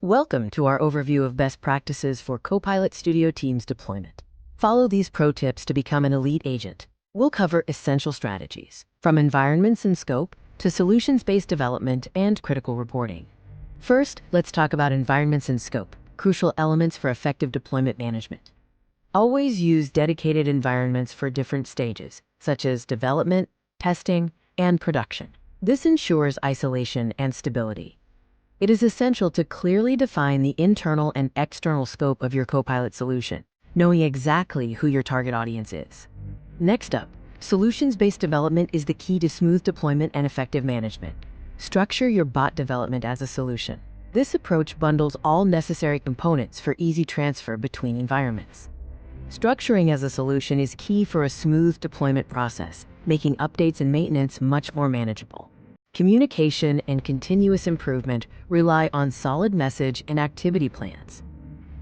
Welcome to our overview of best practices for Copilot Studio Teams deployment. Follow these pro tips to become an elite agent. We'll cover essential strategies, from environments and scope to solutions-based development and critical reporting. First, let's talk about environments and scope, crucial elements for effective deployment management. Always use dedicated environments for different stages, such as development, testing, and production. This ensures isolation and stability. It is essential to clearly define the internal and external scope of your Copilot solution, knowing exactly who your target audience is. Next up, solutions-based development is the key to smooth deployment and effective management. Structure your bot development as a solution. This approach bundles all necessary components for easy transfer between environments. Structuring as a solution is key for a smooth deployment process, making updates and maintenance much more manageable. Communication and continuous improvement rely on solid message and activity plans.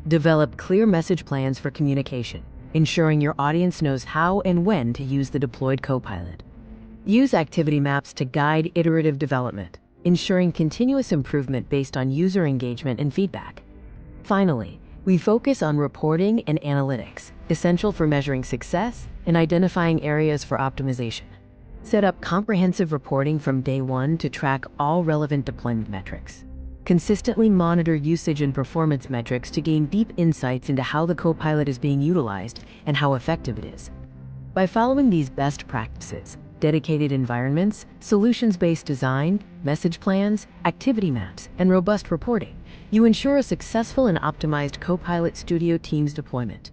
Develop clear message plans for communication, ensuring your audience knows how and when to use the deployed Copilot. Use activity maps to guide iterative development, ensuring continuous improvement based on user engagement and feedback. Finally, we focus on reporting and analytics, essential for measuring success and identifying areas for optimization. Set up comprehensive reporting from day one to track all relevant deployment metrics. Consistently monitor usage and performance metrics to gain deep insights into how the Copilot is being utilized and how effective it is. By following these best practices, dedicated environments, solutions-based design, message plans, activity maps, and robust reporting, you ensure a successful and optimized Copilot Studio Teams deployment.